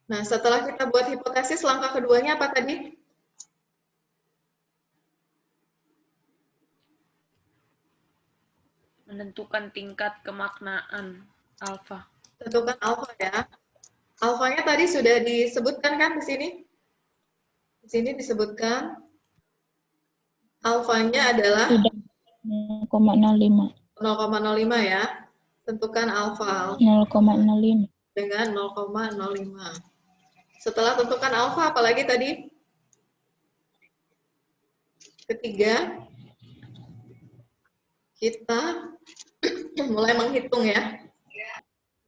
Nah, setelah kita buat hipotesis, langkah keduanya apa tadi? Menentukan tingkat kemaknaan alfa. Tentukan alfa ya. Alfanya tadi sudah disebutkan kan di sini? Di sini disebutkan alfanya adalah Sudah 0,05. 0,05 ya. Tentukan alfa 0,05. dengan 0,05. Setelah tentukan alfa, apalagi tadi? Ketiga, kita mulai menghitung ya.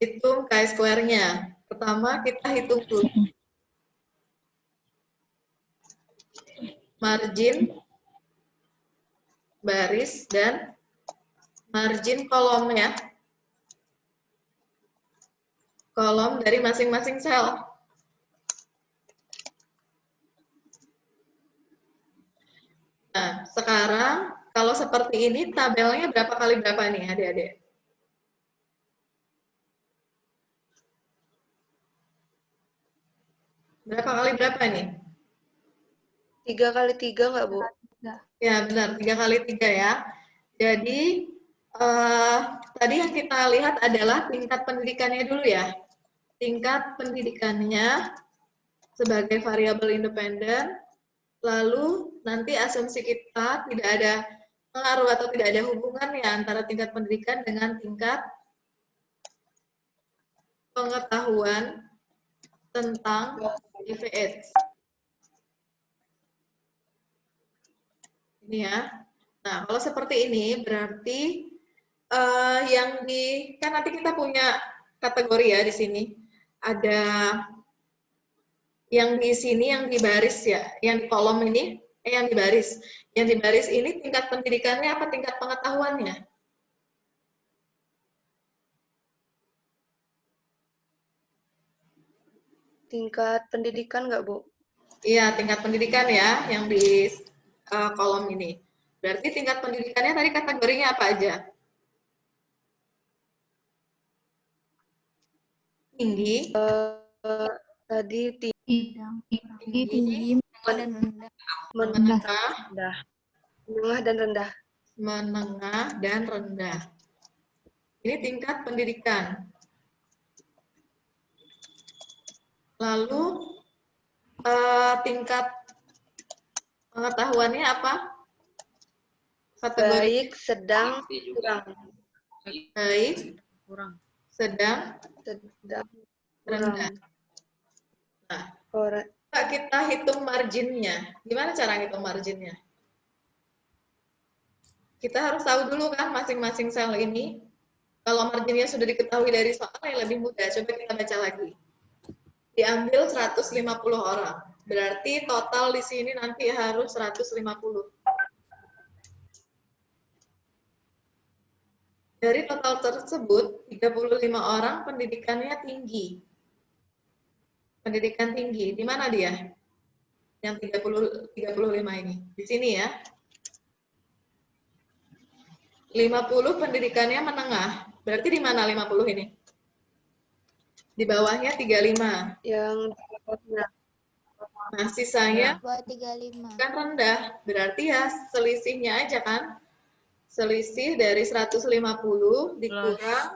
Hitung chi-square-nya. Pertama, kita hitung dulu margin baris dan margin kolomnya. Kolom dari masing-masing sel. Nah, sekarang kalau seperti ini tabelnya berapa kali berapa nih adik-adik? Berapa kali berapa nih? 3 kali 3 nggak, Bu? Ya, benar. 3 kali 3 ya. Jadi, tadi yang kita lihat adalah tingkat pendidikannya dulu ya. Tingkat pendidikannya sebagai variabel independen, lalu nanti asumsi kita tidak ada pengaruh atau tidak ada hubungannya antara tingkat pendidikan dengan tingkat pengetahuan tentang HIV/AIDS. Ini ya. Nah, kalau seperti ini berarti yang di kan nanti kita punya kategori ya di sini. Ada yang di sini yang di baris ya, yang di kolom ini yang di baris. Yang di baris ini tingkat pendidikannya apa tingkat pengetahuannya? Tingkat pendidikan nggak, Bu? Iya, tingkat pendidikan ya yang di kolom ini. Berarti tingkat pendidikannya tadi kategorinya apa aja? Tinggi, Tadi Tinggi, dan rendah. menengah, menengah dan rendah. menengah, dan rendah. Ini tingkat pendidikan. Lalu tingkat pengetahuannya apa? Kategori Baik, sedang, kurang. baik, Kurang. sedang, Sedang, rendah. kurang. Nah, Ora- coba kita hitung marginnya. Gimana cara hitung marginnya? Kita harus tahu dulu kan masing-masing sel ini. Kalau marginnya sudah diketahui dari soal yang lebih mudah, coba kita baca lagi. Diambil 150 orang. Berarti total di sini nanti harus 150. Dari total tersebut, 35 orang pendidikannya tinggi. Pendidikan tinggi, di mana dia? Yang 35 ini. Di sini ya. 50 pendidikannya menengah. Berarti di mana 50 ini? Di bawahnya 35. yang Nah, sisanya Bawah 35. kan rendah. Berarti ya selisihnya aja kan. Selisih dari 150 dikurang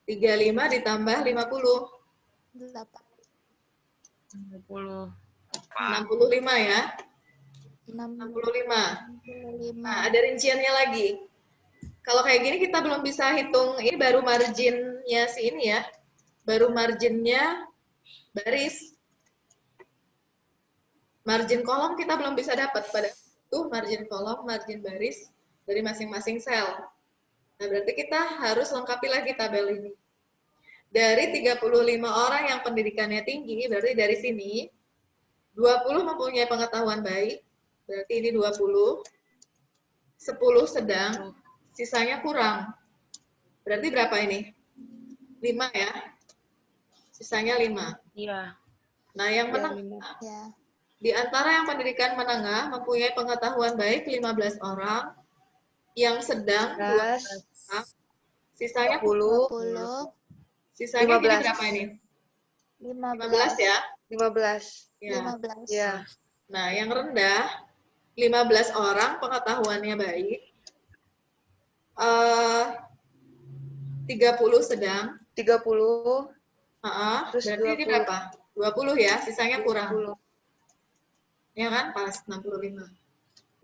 35 ditambah 50. 20. 65 ya. 65. Nah, ada rinciannya lagi. Kalau kayak gini kita belum bisa hitung, ini baru marginnya si ini ya. Baru marginnya baris. Margin kolom kita belum bisa dapat pada itu margin kolom, margin baris dari masing-masing sel. Nah, berarti kita harus lengkapi lagi tabel ini. Dari 35 orang yang pendidikannya tinggi, berarti dari sini 20 mempunyai pengetahuan baik, berarti ini 20. 10 sedang, sisanya kurang. Berarti berapa ini? 5 ya. Sisanya 5. Iya. Nah, yang menengah, Ya. di antara yang pendidikan menengah mempunyai pengetahuan baik 15 orang, yang sedang 12 orang, sisanya 20, 20. Sisanya 15. berapa ini? 15 ya? 15. Ya. 15. Ya. Nah, yang rendah 15 orang pengetahuannya baik. 30 sedang. 30. Terus Berarti ini 20. berapa? 20 ya, sisanya kurang. 20. Ya kan? Pas 65.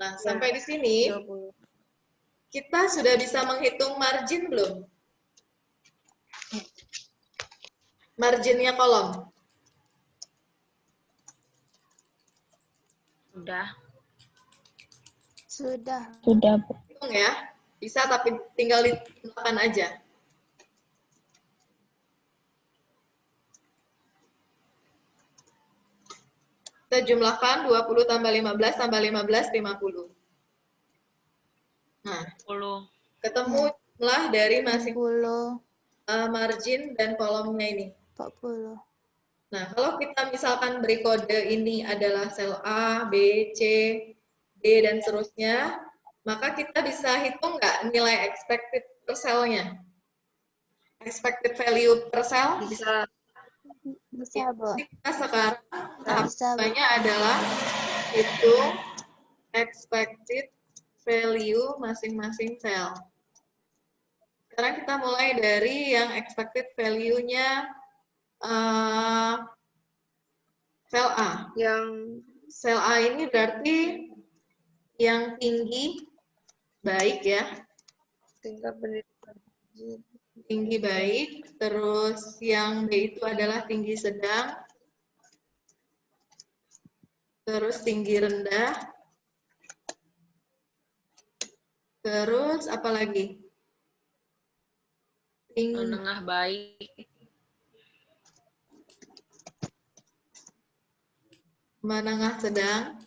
Nah, Ya. sampai di sini 20. kita sudah bisa menghitung margin belum? Marginnya kolom. Udah. Sudah. Sudah, Bu. Hitung ya. Bisa tapi tinggal ditambahkan aja. Kita jumlahkan 20 tambah 15 tambah 15, 50. Nah, 10. ketemu jumlah dari masing 60, margin dan kolomnya ini. 40. Nah, kalau kita misalkan beri kode ini adalah sel A, B, C, D, dan seterusnya, maka kita bisa hitung nggak nilai expected per selnya? Expected value per sel? Bisa. Bisa, Bu. Jadi kita sekarang tahap Bisa, Bu. pertamanya adalah hitung expected value masing-masing sel. Sekarang kita mulai dari yang expected value-nya sel A. Yang Sel A ini berarti yang tinggi baik ya, tingkat pendidikan. tinggi baik. Terus yang B itu adalah tinggi sedang. Terus tinggi rendah. Terus apa lagi? Tinggi Menengah baik. menengah sedang.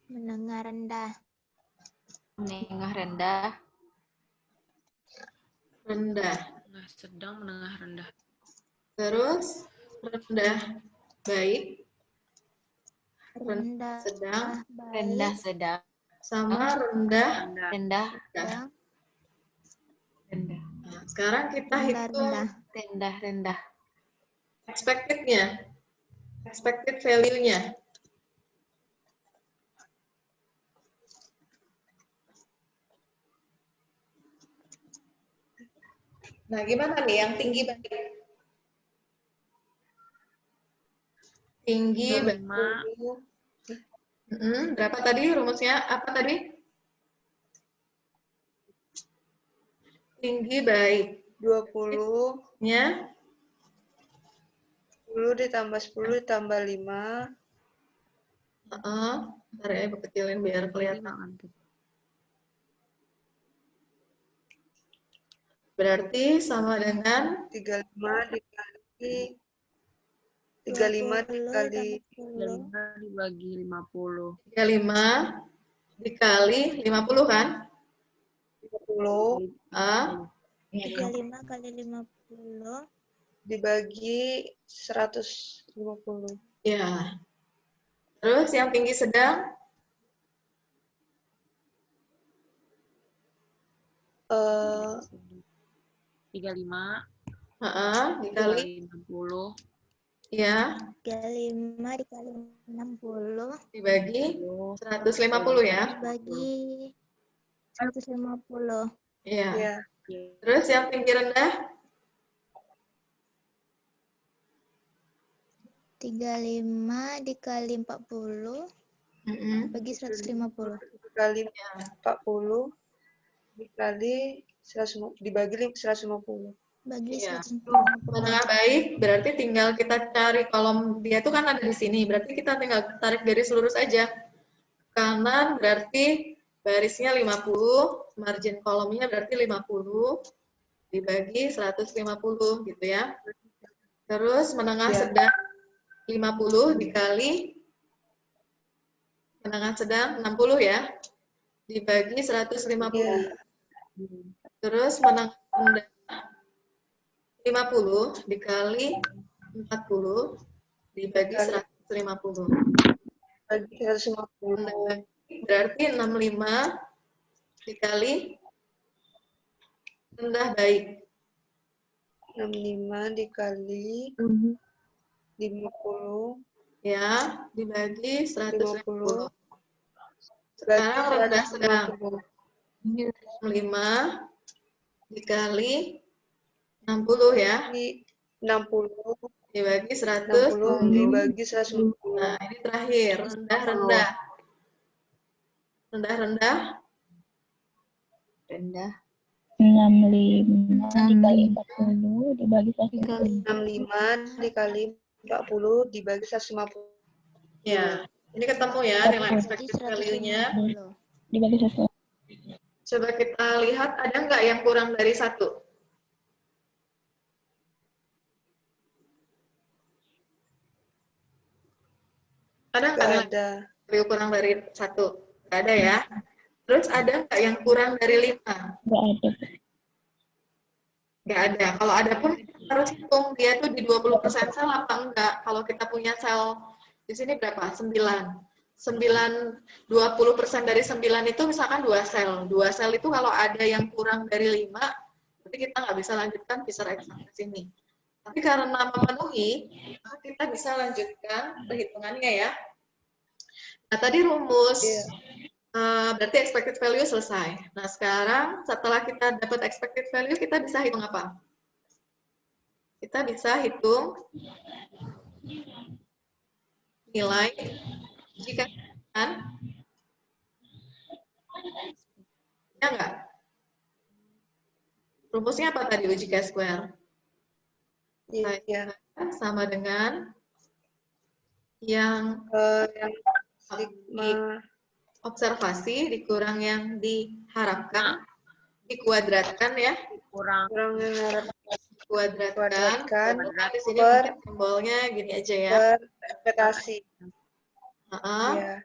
Menengah rendah. Menengah rendah. Rendah. Menengah sedang, menengah rendah. Terus rendah baik, Rendah. sedang, Baik. Rendah sedang. sama rendah. Rendah. Rendah. Sedang. Rendah. Nah, sekarang kita Rendah. hitung Rendah. Rendah. Rendah. expected-nya, expected value-nya. Nah, gimana nih yang tinggi baik? Tinggi baik. 5. Berapa tadi rumusnya? Apa tadi? Tinggi baik. 20. Nya 10 ditambah 10 ditambah 5. Ntar ya, kecilin biar kelihatan. Berarti sama dengan 35 dikali 35 dikali 20 dibagi 50. 35 dikali 50 kan? 50 35 kali 50 dibagi 150. Ya. Terus yang tinggi sedang? 35 Dikali 60 ya 35 dikali 60 dibagi 150 ya. dibagi 150. Iya. Ya. Terus yang tinggi rendah? 35 dikali 40 bagi 150. Dikali 40 dikali 150 dibagi 150. Bagi Iya. 150. Menengah baik berarti tinggal kita cari kolom dia tuh kan ada di sini. Berarti kita tinggal tarik garis lurus aja. Kanan berarti barisnya 50, margin kolomnya berarti 50 dibagi 150 gitu ya. Terus menengah Ya. sedang 50 dikali menengah sedang 60 ya. Dibagi 150. Ya. Terus menengah rendah 50 dikali 40 dibagi 150. Bagi 150. Berarti 65 dikali rendah baik. 65 dikali 50 Ya, dibagi 150. 50. Sekarang rendah Berarti sedang. 150. 65 dikali 60 ya. Di 60. Dibagi 60 100. dibagi 150. Nah, ini terakhir. Rendah-rendah. Rendah-rendah. Rendah. 65 dikali 40 dibagi 150. 65 dikali 40 dibagi 150. Ya, ini ketemu ya nilai expected value-nya. Dibagi 150. Coba kita lihat, ada nggak yang kurang dari 1? Ada nggak Nggak nilai ada. value kurang dari 1? Nggak ada ya. Terus ada nggak yang kurang dari 5? Nggak ada. Nggak ada. Kalau ada pun kita harus hitung dia tuh di 20% sel apa enggak. Kalau kita punya sel di sini berapa? 9. 20% dari 9 itu misalkan 2 sel. 2 sel itu kalau ada yang kurang dari 5, berarti kita nggak bisa lanjutkan pisar eksak ke sini. Tapi karena memenuhi, maka kita bisa lanjutkan perhitungannya ya. Nah, tadi rumus berarti expected value selesai. Nah, sekarang setelah kita dapat expected value, kita bisa hitung apa? Kita bisa hitung nilai jika kan? Ya enggak? Rumusnya apa tadi UJK square? Iya. Sama dengan yang Yang sigma observasi dikurang yang diharapkan, dikuadratkan ya. Kurang. yang harap Kuadratkan. Di sini per mungkin simbolnya gini aja ya. ekspektasi. Iya.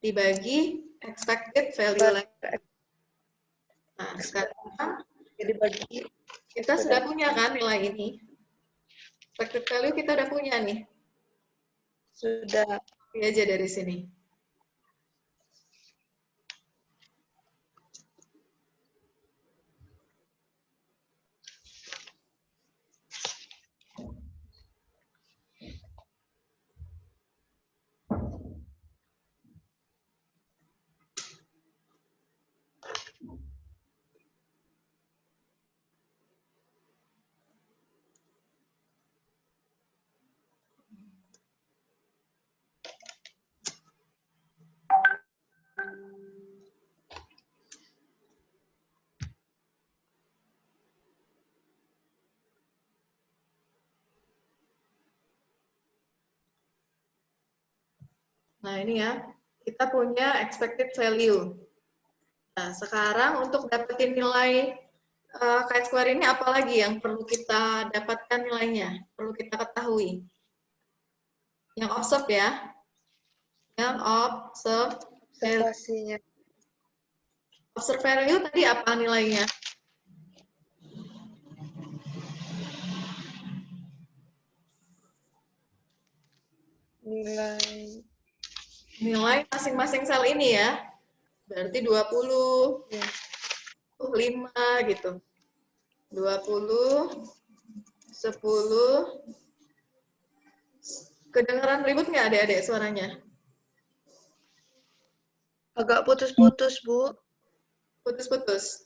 Dibagi expected value lagi. Nah, sekarang Jadi bagi kita sudah punya kan nilai ini. Expected value kita udah punya nih. sudah. Copy aja dari sini. Nah, ini ya, kita punya expected value. Nah, sekarang untuk dapetin nilai chi-square ini apalagi yang perlu kita dapatkan nilainya, perlu kita ketahui. Yang observe ya. Yang Observasinya. observe value tadi apa nilainya? Nilai masing-masing sel ini ya. Berarti 20, 5 gitu. 20, 10. Kedengeran ribut nggak adik-adik suaranya? Agak putus-putus, Bu. Putus-putus.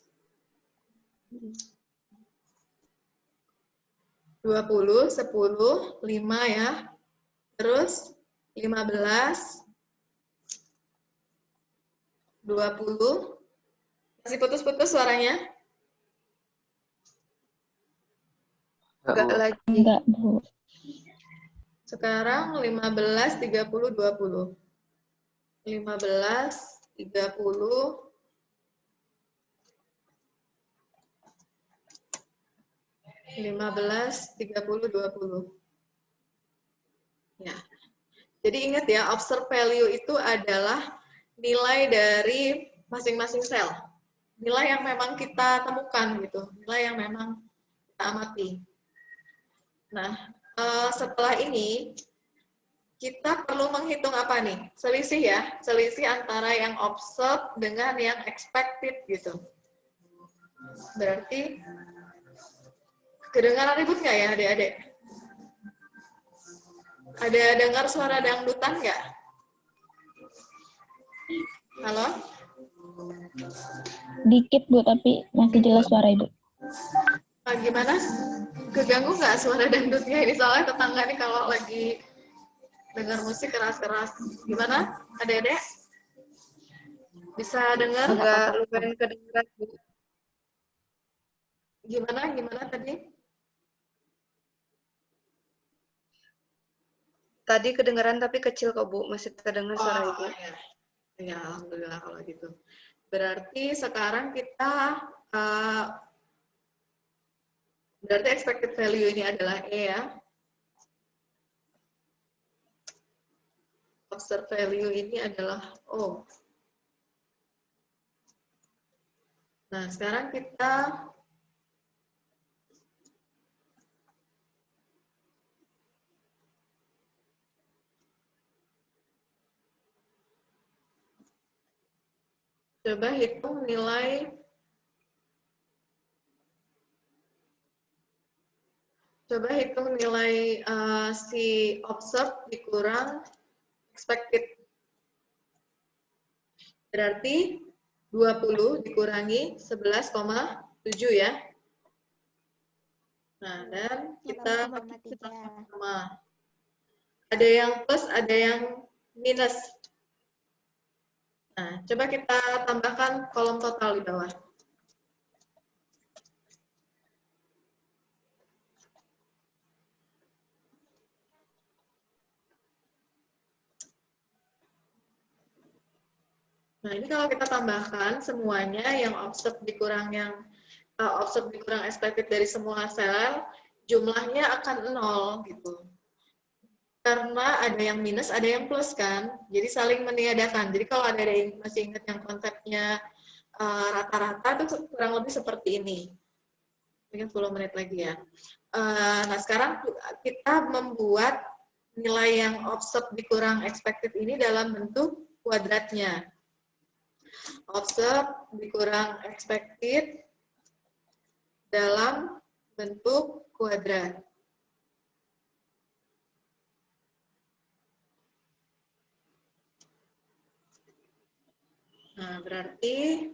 20, 10, 5 ya. Terus 15, 20. Masih putus-putus suaranya? Enggak lagi. Enggak, Bu. Sekarang 15, 30, 20. 15, 30, 15, 30, 20. Ya. Jadi ingat ya, observe value itu adalah nilai dari masing-masing sel. Nilai yang memang kita temukan gitu, nilai yang memang kita amati. Nah, setelah ini kita perlu menghitung apa nih? Selisih ya, selisih antara yang observed dengan yang expected gitu. Berarti Kedengaran ribut nggak ya adik-adik? Ada dengar suara dangdutan nggak? Halo? Dikit Bu, tapi masih jelas suara Ibu. Gimana? Keganggu nggak suara dangdutnya ini? Soalnya tetangga nih kalau lagi dengar musik keras-keras. Gimana? Adik-adik? Bisa dengar? Agak lumayan kedengeran, Bu. Gimana tadi? Tadi kedengeran tapi kecil kok, Bu. Masih terdengar suara Ibu. Ya. Ya, alhamdulillah kalau gitu. Berarti sekarang kita berarti expected value ini adalah E ya. Observed value ini adalah O. Nah, sekarang kita coba hitung nilai si observed dikurang expected. Berarti 20 dikurangi 11,7 ya. Nah, dan kita sama. Ada yang plus, ada yang minus. Nah, coba kita tambahkan kolom total di bawah. Nah, ini kalau kita tambahkan semuanya yang observed dikurang expected dari semua sel, jumlahnya akan 0 gitu. Karena ada yang minus, ada yang plus kan. Jadi saling meniadakan. Jadi kalau ada yang masih ingat yang konsepnya rata-rata itu kurang lebih seperti ini. Mungkin 10 menit lagi ya. Nah, sekarang kita membuat nilai yang observed dikurang expected ini dalam bentuk kuadratnya. Observed dikurang expected dalam bentuk kuadrat. Nah, berarti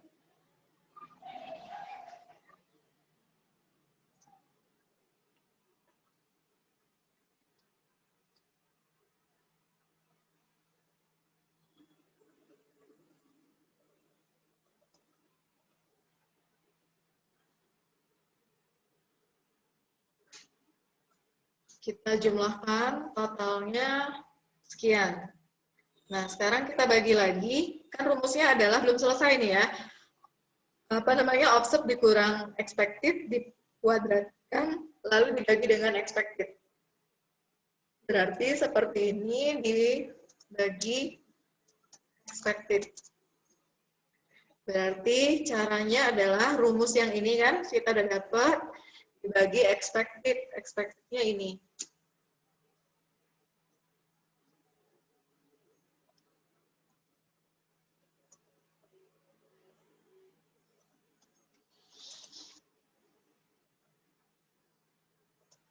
kita jumlahkan totalnya sekian. Nah, sekarang kita bagi lagi. Kan rumusnya adalah belum selesai nih ya. Observed dikurang expected dikuadratkan lalu dibagi dengan expected. Berarti seperti ini dibagi expected. Berarti caranya adalah rumus yang ini kan kita udah dapat dibagi expected. Expected-nya ini.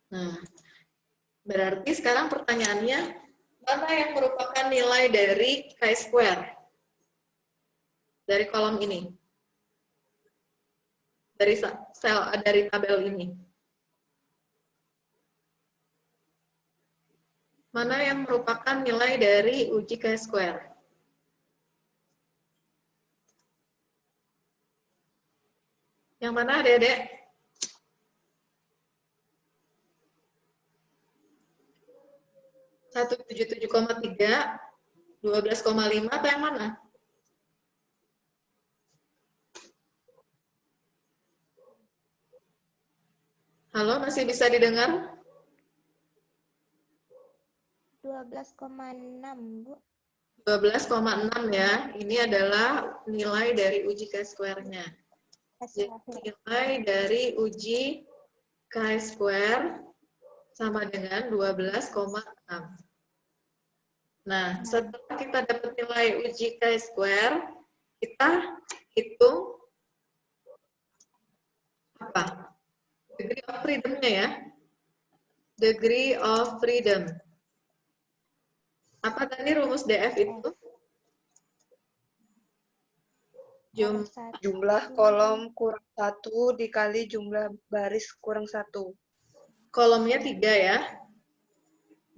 Nah, berarti sekarang pertanyaannya, mana yang merupakan nilai dari chi-square? Dari kolom ini. Dari tabel ini. Mana yang merupakan nilai dari uji chi-square? Yang mana, Adik-adik? 177,3, 12,5 atau yang mana? Halo, masih bisa didengar? 12,6, Bu. 12,6 ya. Ini adalah nilai dari uji chi-square-nya. Nilai dari uji chi-square sama dengan 12,6. Nah, setelah kita dapat nilai uji chi-square, kita hitung apa? Degree of freedom-nya ya. Degree of freedom. Apa tadi rumus DF itu? Jumlah kolom kurang 1 dikali jumlah baris kurang 1. Kolomnya 3 ya.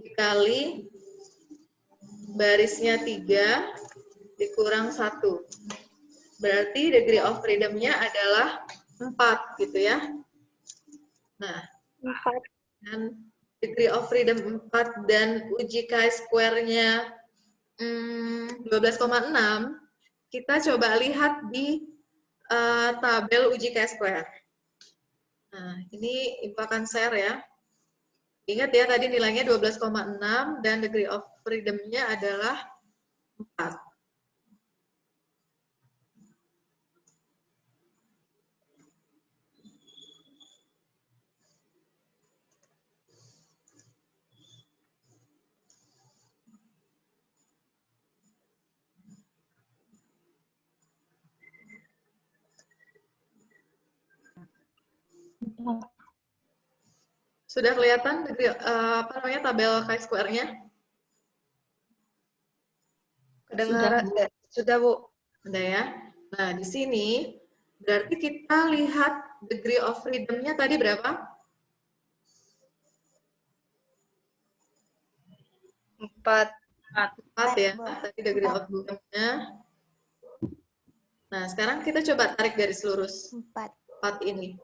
Dikali barisnya 3 dikurang 1. Berarti degree of freedom-nya adalah 4 gitu ya. Nah, 4. dan degree of freedom 4 dan uji chi-square-nya 12,6, kita coba lihat di tabel uji chi-square. Nah, ini Ibu akan share ya. Ingat ya, tadi nilainya 12,6 dan degree of freedom-nya adalah 4. Sudah kelihatan tabel chi-square-nya? Kedengaran? Sudah, Bu. Udah ya. Nah, di sini berarti kita lihat degree of freedom-nya tadi berapa? 4. 4 ya, tadi degree of freedom-nya. Nah, sekarang kita coba tarik garis lurus 4 ini.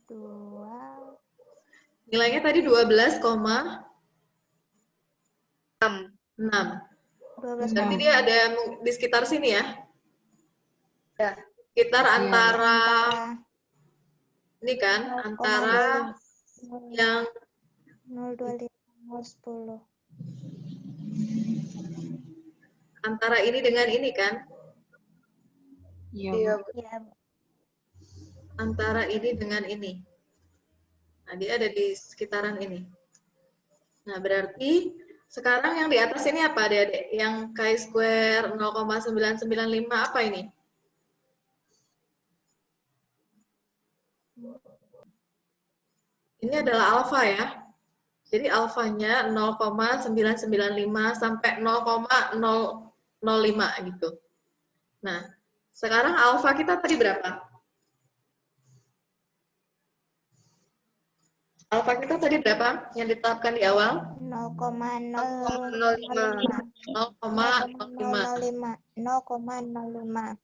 2. Nilainya tadi 12,6. 12. Berarti dia ada di sekitar sini ya? Ya. Sekitar antara ini kan, antara yang 025 010. antara ini dengan ini kan? Iya, Bu. Iya, Bu. Antara ini dengan ini. Nah, dia ada di sekitaran ini. Nah, berarti sekarang yang di atas ini apa, Adik-adik? Yang chi-square 0,995 apa ini? Ini adalah alfa ya. Jadi alfanya 0,995 sampai 0,005 gitu. Nah, sekarang alfa kita tadi berapa? Alfa kita tadi berapa yang ditetapkan di awal? 0,005. 0,05. 0,05.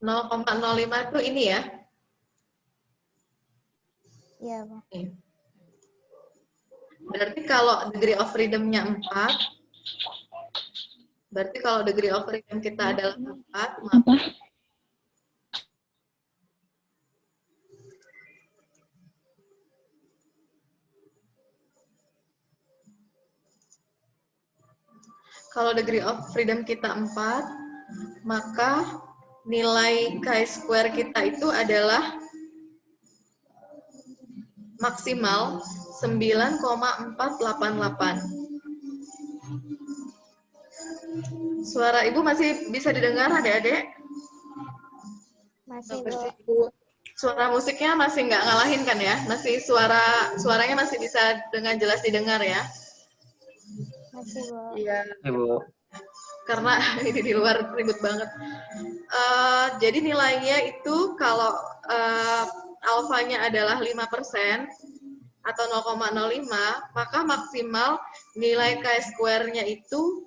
0,05 itu ini ya. Iya, Bu. Berarti kalau degree of freedom-nya 4, berarti kalau degree of freedom kita adalah 4, maka kalau degree of freedom kita 4, maka nilai chi-square kita itu adalah maksimal 9,488. Suara Ibu masih bisa didengar, Adik-adik? Masih, Bu. Suara musiknya masih nggak ngalahin kan ya? Masih suaranya masih bisa dengan jelas didengar ya? Masih, Bu. Iya. Ibu. Karena ini di luar ribut banget. Jadi nilainya itu kalau alfanya adalah 5% atau 0,05, maka maksimal nilai chi-square-nya itu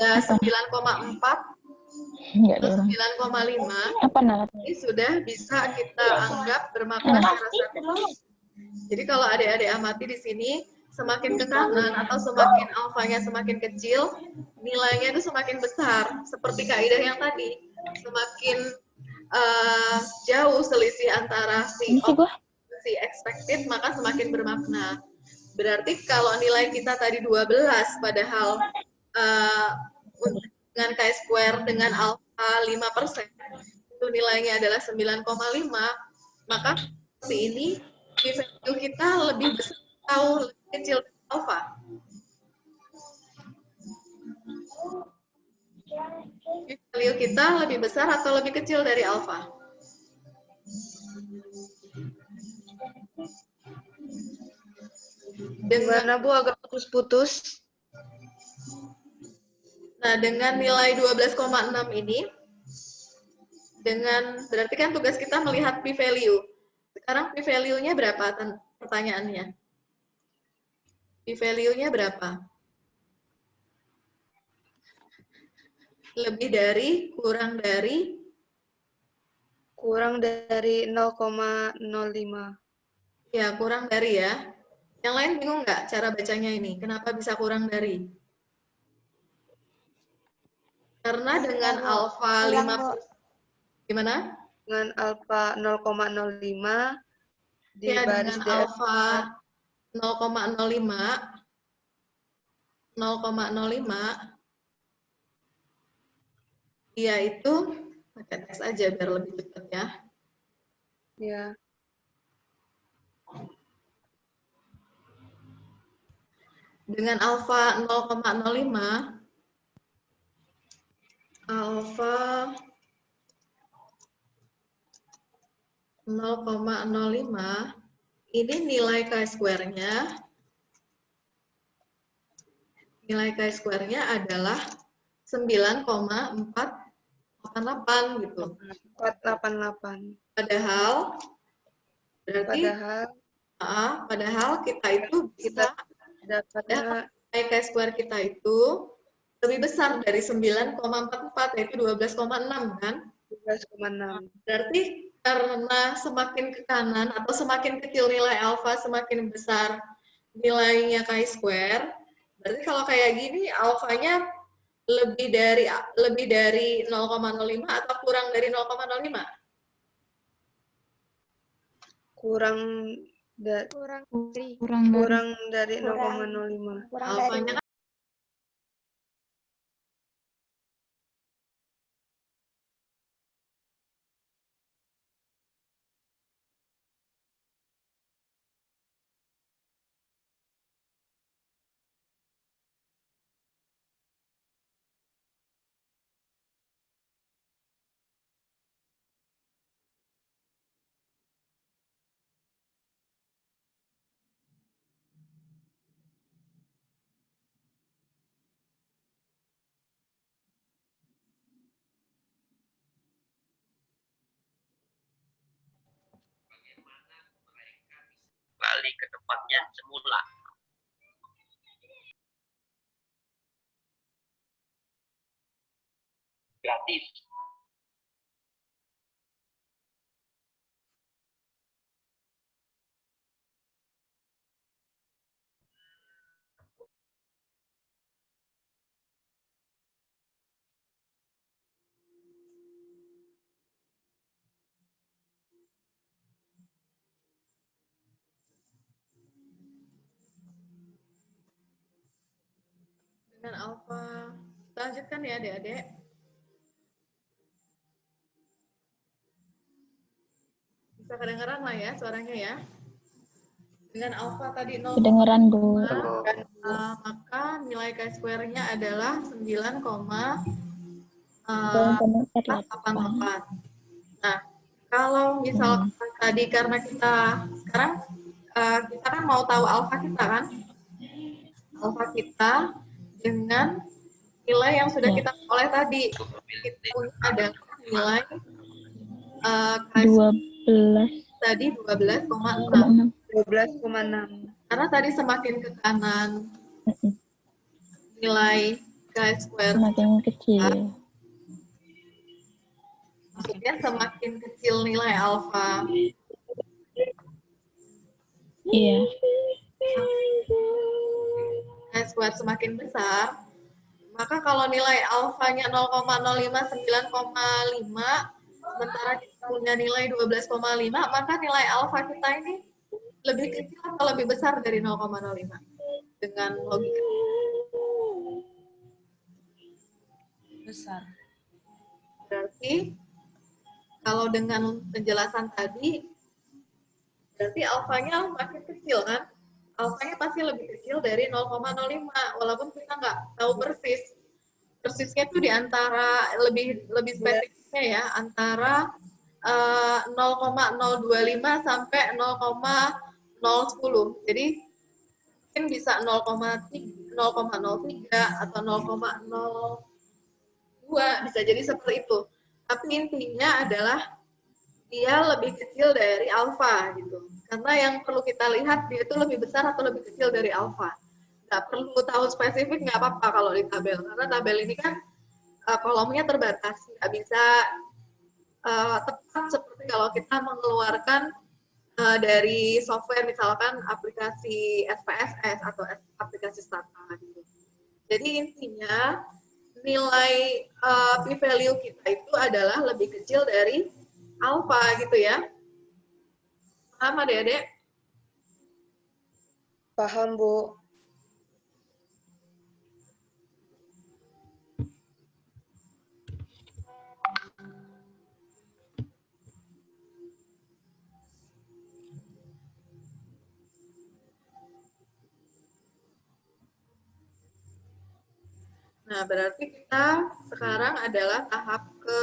ya 9,4 atau 9,5. Apa nak? Ini sudah bisa kita anggap bermakna secara statistik. Jadi kalau adik-adik amati di sini, semakin ke kanan atau semakin alfanya semakin kecil, nilainya itu semakin besar. Seperti kaidah yang tadi, semakin jauh selisih antara si expected, maka semakin bermakna. Berarti kalau nilai kita tadi 12, padahal dengan chi-square dengan alfa 5%, itu nilainya adalah 9,5, maka si ini value kita lebih besar atau lebih kecil dari alfa. Kita P-value kita lebih besar atau lebih kecil dari alfa? Gimana Bu, agak putus-putus? Nah, dengan nilai 12,6 ini, berarti kan tugas kita melihat P-value. Sekarang P-value-nya berapa pertanyaannya? P-value-nya berapa? Lebih dari, kurang dari? Kurang dari 0,05. Ya, kurang dari ya. Yang lain bingung nggak cara bacanya ini? Kenapa bisa kurang dari? Karena dengan alfa Ulang, 50, gimana? Dengan alfa 0,05 di Ya, baris dengan DF. alfa 0,05, dia itu pakai tes aja biar lebih cepat ya. Ya. Dengan alfa 0,05, alfa 0,05, ini nilai chi-square-nya adalah 9,488 gitu. 488. Padahal kita itu bisa Dapatnya nilai chi-square kita itu lebih besar dari 9,44 yaitu 12,6 kan? 12,6. Berarti karena semakin ke kanan atau semakin kecil nilai alfa semakin besar nilainya chi-square. Berarti kalau kayak gini alfanya lebih dari 0,05 atau kurang dari 0,05? Kurang dari 0,05. Alfanya kan kembali ke tempatnya semula. Gratis. dengan alfa. Lanjutkan ya adik-adik. Bisa kedengeran lah ya suaranya ya. Dengan alfa tadi 0,5, Kedengeran, Bu. maka nilai chi-square-nya adalah 9,488. Nah, kalau misalkan tadi karena sekarang kita kan mau tahu alfa kita kan? Alfa kita dengan nilai yang sudah kita peroleh tadi. Kita punya adalah nilai 12,6. tadi 12,6. 12,6. Karena tadi semakin ke kanan nilai chi-square Semakin kecil. maksudnya semakin kecil nilai alfa. Iya. Chi-square semakin besar, maka kalau nilai alfanya 0,05 9,5 sementara kita punya nilai 12,5, maka nilai alfa kita ini lebih kecil atau lebih besar dari 0,05 dengan logika. Besar. Berarti kalau dengan penjelasan tadi, berarti alfanya makin kecil kan? Alfanya pasti lebih kecil dari 0,05, walaupun kita nggak tahu persis persisnya tuh di antara lebih spesifiknya ya, antara 0,025 sampai 0,010. Jadi mungkin bisa 0,03 atau 0,02, bisa jadi seperti itu. Tapi intinya adalah dia lebih kecil dari alfa gitu. Karena yang perlu kita lihat dia itu lebih besar atau lebih kecil dari alfa. Nggak perlu tahu spesifik, nggak apa-apa kalau di tabel. Karena tabel ini kan kolomnya terbatas, nggak bisa tepat seperti kalau kita mengeluarkan dari software, misalkan aplikasi SPSS atau aplikasi Stata gitu. Jadi intinya nilai p-value kita itu adalah lebih kecil dari alfa gitu ya. Paham adik-adik? Paham, Bu. Nah, berarti kita sekarang adalah tahap ke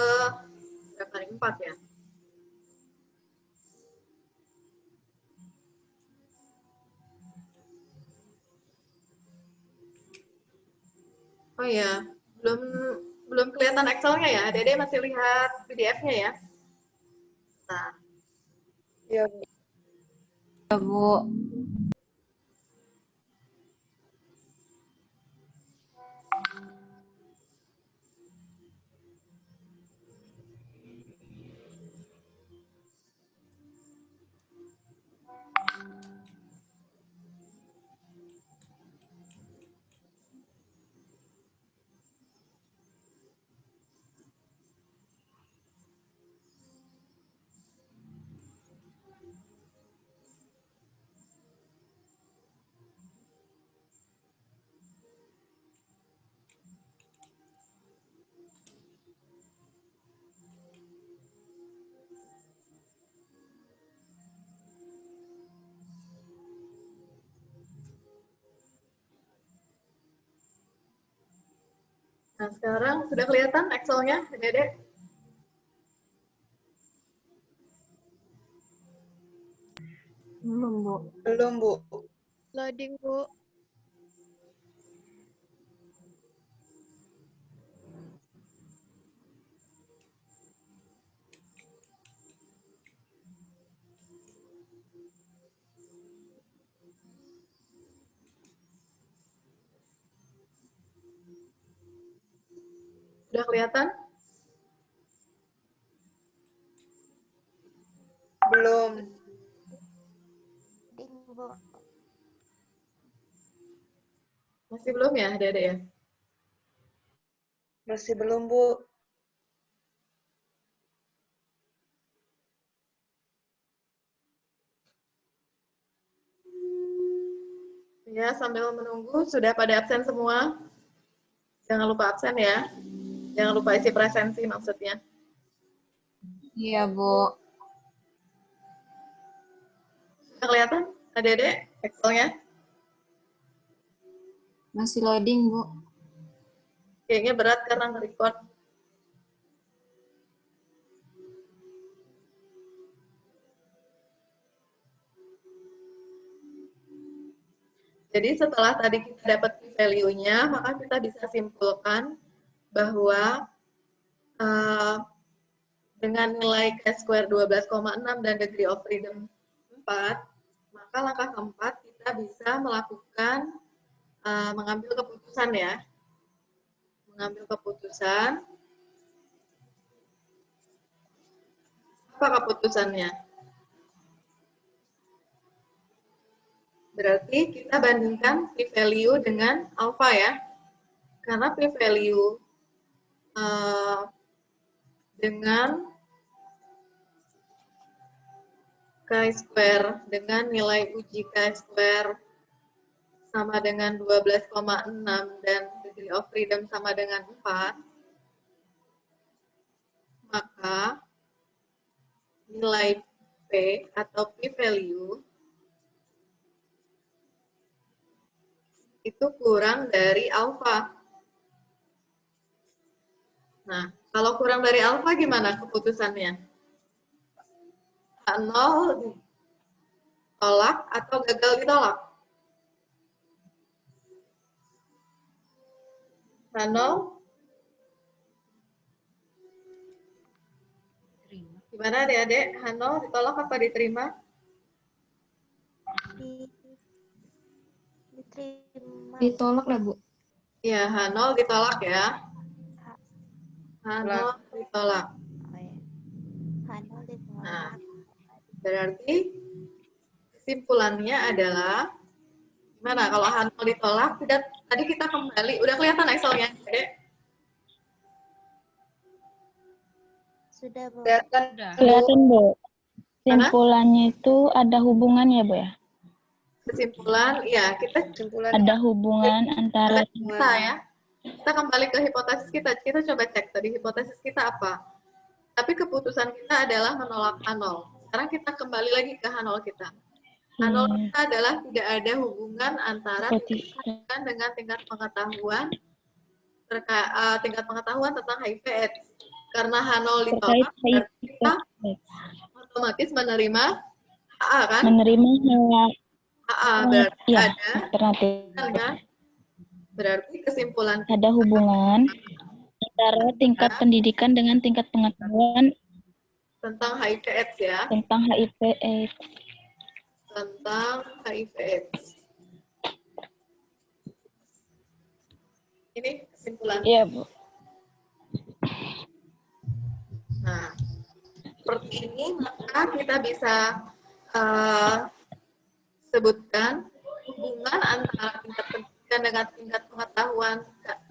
berapa nih? 4 ya. Oh iya, belum kelihatan Excel-nya ya. Dede masih lihat PDF-nya ya. Nah, Iya, Bu. Ya, Bu. nah sekarang sudah kelihatan Excel-nya, Dede? Belum, Bu. Belum, Bu. Loading, Bu. Sudah kelihatan? Belum. Loading, Bu. Masih belum ya, Dede ya? Masih belum, Bu. Ya, sambil menunggu, sudah pada absen semua? Jangan lupa absen ya. Jangan lupa isi presensi maksudnya. Iya, Bu. Sudah kelihatan, Dede, Excel-nya? Masih loading, Bu. Kayaknya berat karena nge-record. Jadi setelah tadi kita dapat value-nya, maka kita bisa simpulkan bahwa dengan nilai chi-square 12,6 dan degree of freedom 4, maka langkah keempat kita bisa melakukan mengambil keputusan ya. Mengambil keputusan. Apa keputusannya? Berarti kita bandingkan p-value dengan alpha ya. Karena p-value dengan chi-square dengan nilai uji chi-square sama dengan 12,6 dan degree of freedom sama dengan 4, maka nilai P atau p-value itu kurang dari alpha. Nah, kalau kurang dari alfa gimana keputusannya? H0 ditolak atau gagal ditolak? H0 Terima. gimana adik-adik? H0 ditolak apa diterima? Diterima. Ditolak lah, Bu. Iya, H0 ditolak ya. H0 ditolak. Oh, ya. Hano ditolak. Nah, berarti kesimpulannya adalah gimana kalau H0 ditolak? Tadi kita kembali, udah kelihatan Excelnya, Dek? Sudah, Bu. Kelihatan Udah. Kelihatan, Bu. Simpulannya itu ada hubungan ya, Bu ya? Kesimpulan, ya kita kesimpulan Ada hubungan antara kita ya. Kita kembali ke hipotesis kita. Kita coba cek tadi hipotesis kita apa. Tapi keputusan kita adalah menolak H0. Sekarang kita kembali lagi ke H0 kita. H0 kita adalah tidak ada hubungan antara pendidikan dengan tingkat pengetahuan tingkat pengetahuan tentang HIV/AIDS. Karena H0 ditolak, terkait berarti kita otomatis menerima HA kan? menerima HA berarti ya, ada alternatif. kan? Berarti kesimpulan Ada hubungan antara tingkat pendidikan dengan tingkat pengetahuan tentang HIV/AIDS ya. tentang HIV/AIDS. Tentang HIV/AIDS. Ini kesimpulan. Iya, Bu. Nah, seperti ini maka kita bisa sebutkan hubungan antara tingkat pendidikan dengan tingkat pengetahuan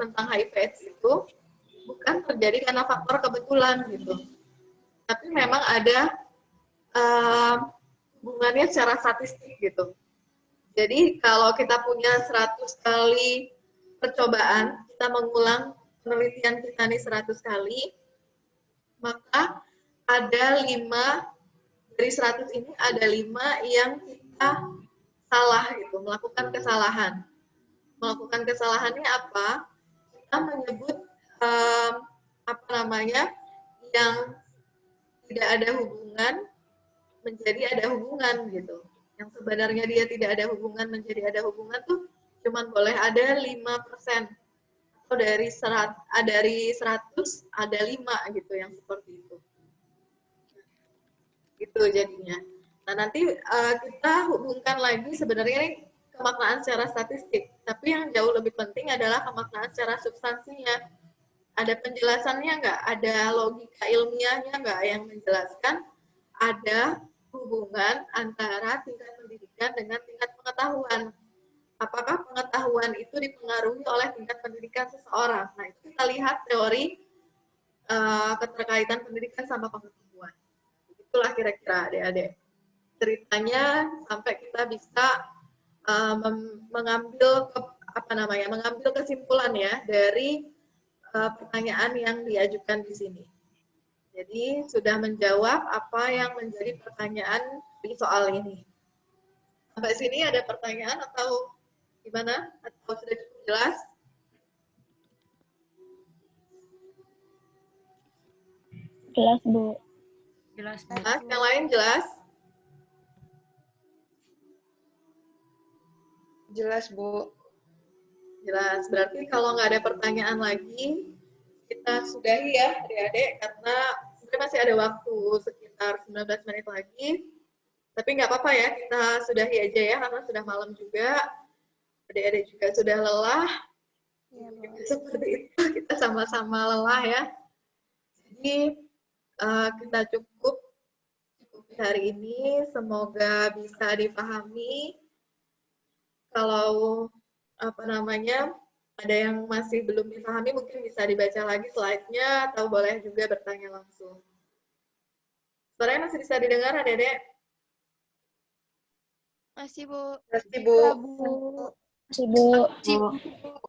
tentang HIV/AIDS itu bukan terjadi karena faktor kebetulan gitu, tapi memang ada hubungannya secara statistik gitu. Jadi kalau kita punya 100 kali percobaan, kita mengulang penelitian kita nih 100 kali, maka ada 5 dari 100 ini ada 5 yang kita salah gitu, melakukan kesalahan. Melakukan kesalahannya apa? Kita menyebut yang tidak ada hubungan menjadi ada hubungan gitu. Yang sebenarnya dia tidak ada hubungan menjadi ada hubungan tuh cuman boleh ada 5%. Atau dari 100 ada 5 gitu yang seperti itu. Gitu jadinya. Nah, nanti kita hubungkan lagi sebenarnya ini kemaknaan secara statistik, tapi yang jauh lebih penting adalah kemaknaan secara substansinya. Ada penjelasannya nggak? Ada logika ilmiahnya nggak yang menjelaskan ada hubungan antara tingkat pendidikan dengan tingkat pengetahuan. Apakah pengetahuan itu dipengaruhi oleh tingkat pendidikan seseorang? Nah, itu kita lihat teori keterkaitan pendidikan sama pengetahuan. Itulah kira-kira adik-adik. Ceritanya sampai kita bisa mengambil mengambil kesimpulan ya dari pertanyaan yang diajukan di sini. Jadi sudah menjawab apa yang menjadi pertanyaan di soal ini. Sampai sini ada pertanyaan atau gimana? Atau sudah cukup jelas? Jelas, Bu. Jelas, Bu. Jelas? Yang lain jelas? jelas, Bu. Jelas. Berarti kalau nggak ada pertanyaan lagi, kita sudahi ya adik-adik, karena sebenarnya masih ada waktu sekitar 19 menit lagi. Tapi nggak apa-apa ya, kita sudahi aja ya, karena sudah malam juga. Adik-adik juga sudah lelah. Ya, Bu. Seperti itu, kita sama-sama lelah ya. Jadi, kita cukup hari ini. Semoga bisa dipahami. Kalau ada yang masih belum dipahami, mungkin bisa dibaca lagi slide-nya atau boleh juga bertanya langsung. Suaranya masih bisa didengar, adik-adik? Masih, Bu. Pasti, Bu. Bu.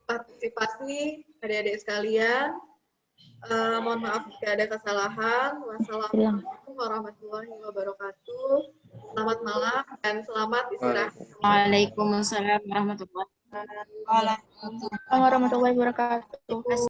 Partisipasi adik-adik sekalian. Mohon maaf jika ada kesalahan. Wassalamualaikum warahmatullahi wabarakatuh. Selamat malam dan selamat istirahat. Waalaikumsalam warahmatullahi wabarakatuh. Warahmatullahi wabarakatuh.